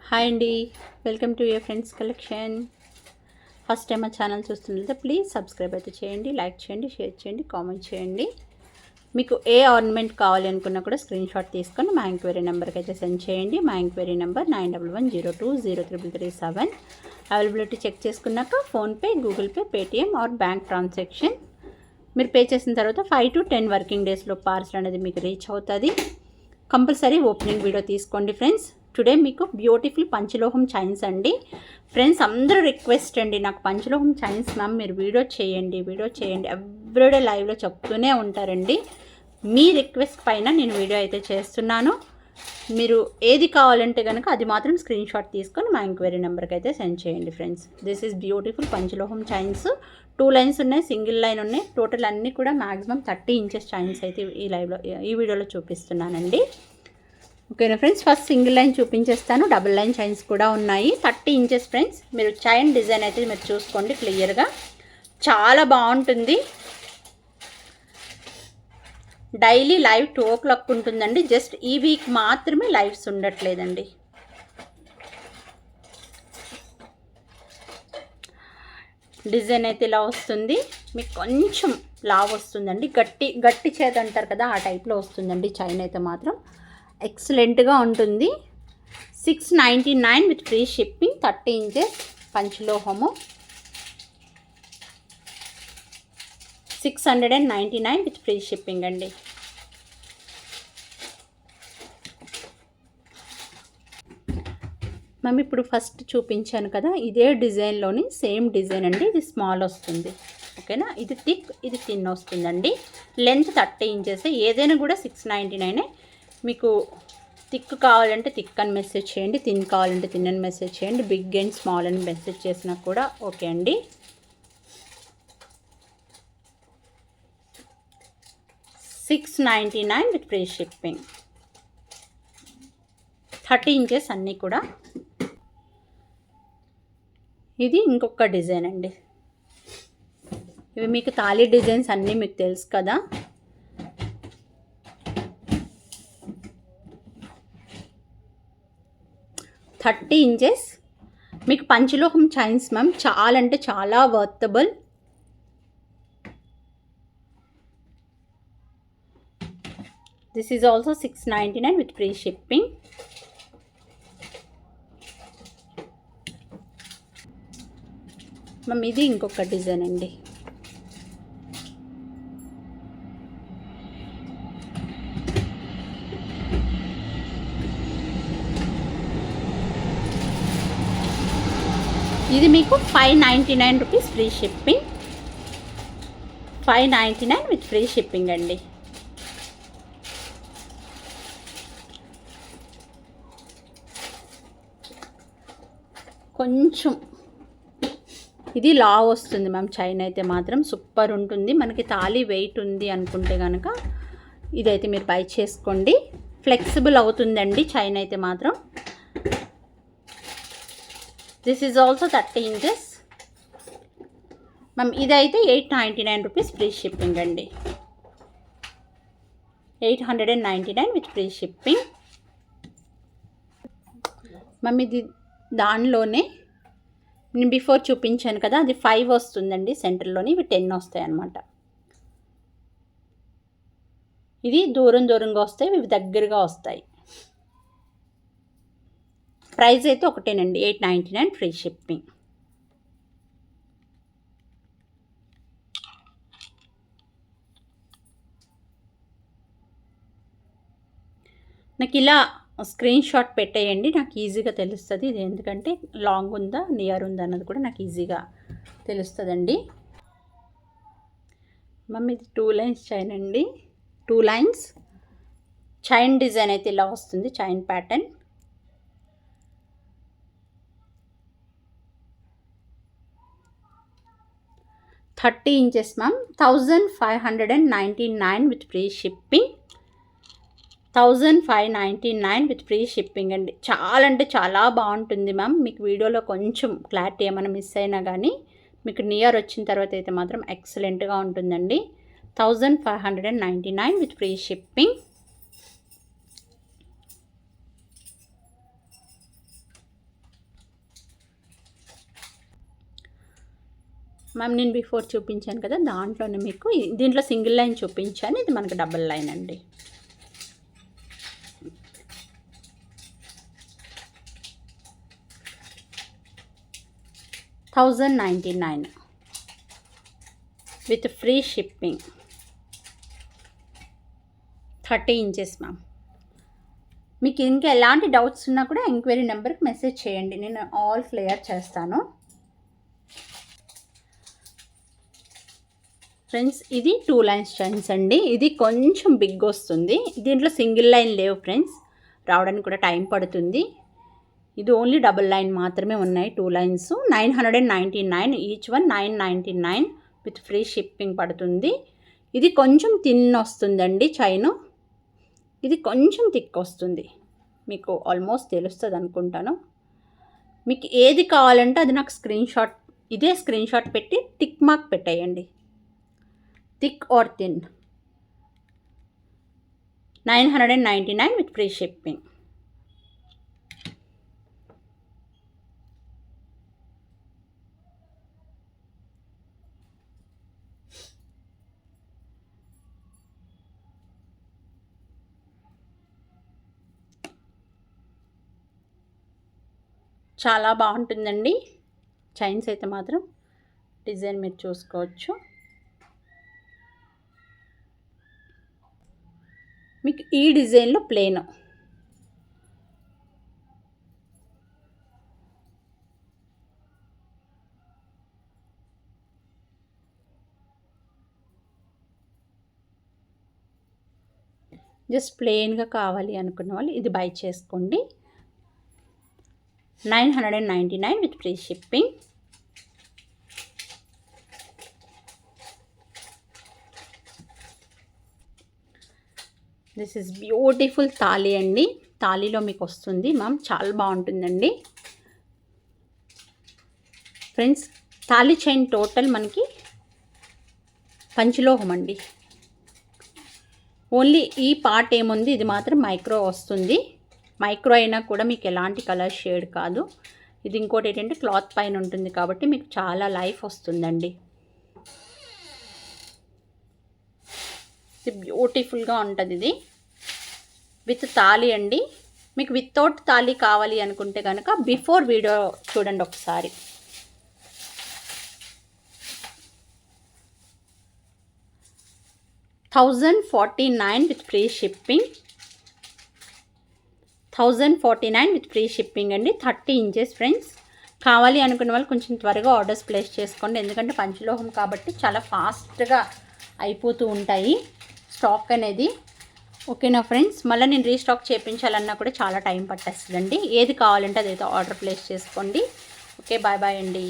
Hi అండి, welcome to your friends collection. First time మా channel చూస్తున్నట్లయితే ప్లీజ్ సబ్స్క్రైబ్ అయితే చేయండి, లైక్ చేయండి, షేర్ చేయండి, కామెంట్ చేయండి. మీకు ఏ ఆర్నమెంట్ కావాలి అనుకున్నా కూడా స్క్రీన్ షాట్ తీసుకొని మా ఎంక్వైరీ నెంబర్కి అయితే సెండ్ చేయండి. మా ఎంక్వైరీ నెంబర్ 9110203337. అవైలబిలిటీ చెక్ చేసుకున్నాక PhonePe, Google pay, Paytm or bank transaction మీరు పే చేసిన తర్వాత 5 to 10 వర్కింగ్ డేస్లో పార్సల్ అనేది మీకు రీచ్ అవుతుంది. కంపల్సరీ ఓపెనింగ్ వీడియో తీసుకోండి ఫ్రెండ్స్. టుడే మీకు బ్యూటిఫుల్ పంచలోహం చైన్స్ అండి. ఫ్రెండ్స్ అందరూ రిక్వెస్ట్ అండి, నాకు పంచలోహం చైన్స్ మ్యామ్ మీరు వీడియో చేయండి ఎవ్రీడే లైవ్లో చెప్తూనే ఉంటారండి. మీ రిక్వెస్ట్ పైన నేను వీడియో అయితే చేస్తున్నాను. మీరు ఏది కావాలంటే కనుక అది మాత్రం స్క్రీన్ షాట్ తీసుకొని మా ఎంక్వైరీ నెంబర్కి అయితే సెండ్ చేయండి ఫ్రెండ్స్. దిస్ ఈజ్ బ్యూటిఫుల్ పంచలోహం చైన్స్. 2 లైన్స్ ఉన్నాయి, సింగిల్ లైన్ ఉన్నాయి. టోటల్ అన్నీ కూడా మ్యాక్సిమం 30 ఇంచెస్ చైన్స్ అయితే ఈ వీడియోలో చూపిస్తున్నానండి. ఓకేనా ఫ్రెండ్స్, ఫస్ట్ సింగిల్ లైన్ చూపించేస్తాను. డబుల్ లైన్ చైన్స్ కూడా ఉన్నాయి. 30 ఇంచెస్ ఫ్రెండ్స్. మీరు చైన్ డిజైన్ అయితే మీరు చూసుకోండి క్లియర్గా, చాలా బాగుంటుంది. డైలీ లైవ్ 2 o'clock ఉంటుందండి. జస్ట్ ఈ వీక్ మాత్రమే లైవ్స్ ఉండట్లేదండి. డిజైన్ అయితే ఇలా వస్తుంది. మీకు కొంచెం లావ్ వస్తుందండి, గట్టి చేతి అంటారు కదా, ఆ టైప్లో వస్తుందండి. చైన్ అయితే మాత్రం ఎక్సలెంట్గా ఉంటుంది. 699 విత్ ఫ్రీ షిప్పింగ్. 30 ఇంచెస్ పంచలోహము 699 విత్ ఫ్రీ షిప్పింగ్ అండి. మేము ఇప్పుడు ఫస్ట్ చూపించాను కదా, ఇదే డిజైన్లోని సేమ్ డిజైన్ అండి. ఇది స్మాల్ వస్తుంది, ఓకేనా. ఇది థిక్, ఇది థిన్ వస్తుందండి. Length 30 inches. ఏదైనా కూడా 699. మీకు థిక్ కావాలంటే థిక్ అని మెసేజ్ చేయండి, థిన్ కావాలంటే థిన్ అని మెసేజ్ చేయండి. బిగ్ అండ్ స్మాల్ అని మెసేజ్ చేసినా కూడా ఓకే అండి. $699 విత్ ఫ్రీ షిప్పింగ్. 30 ఇంచెస్ అన్నీ కూడా. ఇది ఇంకొక డిజైన్ అండి. ఇవి మీకు తాళి డిజైన్స్ అన్నీ మీకు తెలుసు కదా. $30 ఇంచెస్. మీకు పంచలోహం చైన్స్ మ్యామ్ చాలా అంటే చాలా worthable. This is also $699 with free shipping. Ma'am ఇది ఇంకొక డిజైన్ అండి. ఇది మీకు 599 rupees free shipping. 599 with free shipping అండి. కొంచెం ఇది లావ్ వస్తుంది మ్యామ్. చైన్ అయితే మాత్రం సూపర్ ఉంటుంది. మనకి తాళి వెయిట్ ఉంది అనుకుంటే కనుక ఇదైతే మీరు బై చేసుకోండి. ఫ్లెక్సిబుల్ అవుతుందండి చైన్ అయితే మాత్రం. This is also 30 inches. Ma'am ఇదైతే 899 రూపీస్ ఫ్రీ షిప్పింగ్ అండి. 899 విత్ ఫ్రీ షిప్పింగ్. మ్యామ్ ఇది దానిలోనే నేను బిఫోర్ చూపించాను కదా, అది 5 వస్తుందండి సెంటర్లోని. ఇవి 10 వస్తాయి అన్నమాట. ఇది దూరంగా వస్తాయి, ఇవి దగ్గరగా వస్తాయి. ప్రైస్ అయితే ఒకటేనండి, 899 ఫ్రీ షిప్పింగ్. నాకు ఇలా స్క్రీన్ షాట్ పెట్టేయండి, నాకు ఈజీగా తెలుస్తుంది. ఇది ఎందుకంటే లాంగ్ ఉందా నియర్ ఉందా అన్నది కూడా నాకు ఈజీగా తెలుస్తుందండి. మమ్మీ ఇది 2 లైన్స్ చైన్ అండి. 2 లైన్స్ చైన్ డిజైన్ అయితే ఇలా వస్తుంది, chain pattern. $30 inches ma'am. 1599 with free shipping. 1599 with free shipping అండి. చాలా అంటే చాలా బాగుంటుంది మ్యామ్. మీకు వీడియోలో కొంచెం క్లారిటీ ఏమైనా మిస్ అయినా కానీ మీకు నియర్ వచ్చిన తర్వాత అయితే మాత్రం ఎక్సలెంట్గా ఉంటుందండి. 1599 విత్ ఫ్రీ షిప్పింగ్. మ్యామ్ నేను బిఫోర్ చూపించాను కదా, దాంట్లోనే మీకు దీంట్లో సింగిల్ లైన్ చూపించాను, ఇది మనకు డబుల్ లైన్ అండి. $1099 with free shipping, 30 inches ma'am. మీకు ఇంకా ఎలాంటి డౌట్స్ ఉన్నా కూడా ఎంక్వైరీ నెంబర్కి మెసేజ్ చేయండి, నేను ఆల్ క్లియర్ చేస్తాను. ఫ్రెండ్స్ ఇది 2 లైన్స్ చైన్స్ అండి, ఇది కొంచెం బిగ్ వస్తుంది. దీంట్లో సింగిల్ లైన్ లేవు ఫ్రెండ్స్, రావడానికి కూడా టైం పడుతుంది. ఇది ఓన్లీ డబుల్ లైన్ మాత్రమే ఉన్నాయి, 2 lines. 999 each one, 999 with free shipping పడుతుంది. ఇది కొంచెం థిన్ వస్తుందండి చైను, ఇది కొంచెం థిక్ వస్తుంది, మీకు ఆల్మోస్ట్ తెలుస్తుంది అనుకుంటాను. మీకు ఏది కావాలంటే అది నాకు ఇదే స్క్రీన్ షాట్ పెట్టి టిక్ మార్క్ పెట్టేయండి, thick or thin. 999 with free shipping. చాలా బాగుంటుందండి చైన్స్ అయితే మాత్రం, డిజైన్ మీరు చూసుకోవచ్చు. మీకు ఈ డిజైన్లో ప్లేన్, జస్ట్ ప్లెయిన్గా కావాలి అనుకున్న వాళ్ళు ఇది బై చేసుకోండి. 999 with free shipping. This is beautiful తాళి అండి, తాళిలో మీకు వస్తుంది మ్యామ్, చాలా బాగుంటుందండి ఫ్రెండ్స్. తాళి చైన్ టోటల్ మనకి పంచలోహం అండి, ఓన్లీ ఈ పార్ట్ ఏముంది ఇది మాత్రం మైక్రో వస్తుంది. మైక్రో అయినా కూడా మీకు ఎలాంటి కలర్ షేడ్ కాదు. ఇది ఇంకోటి ఏంటంటే క్లాత్ పైన ఉంటుంది కాబట్టి మీకు చాలా లైఫ్ వస్తుందండి. ఇది బ్యూటిఫుల్గా ఉంటుంది, ఇది విత్ తాళి అండి. మీకు వితౌట్ తాళి కావాలి అనుకుంటే కనుక బిఫోర్ వీడియో చూడండి ఒకసారి. $1049 with free shipping. 1049 with free shipping అండి, 30 ఇంచెస్ ఫ్రెండ్స్. కావాలి అనుకున్న వాళ్ళు కొంచెం త్వరగా ఆర్డర్స్ ప్లేస్ చేసుకోండి, ఎందుకంటే పంచలోహం కాబట్టి చాలా ఫాస్ట్గా అయిపోతూ ఉంటాయి స్టాక్ అనేది. ఓకేనా ఫ్రెండ్స్, మళ్ళీ నేను రీస్టాక్ చేయించాలన్నా కూడా చాలా టైం పట్టేస్తుందండి. ఏది కావాలంటే అదైతే ఆర్డర్ ప్లేస్ చేసుకోండి. ఓకే, బాయ్ బాయ్ అండి.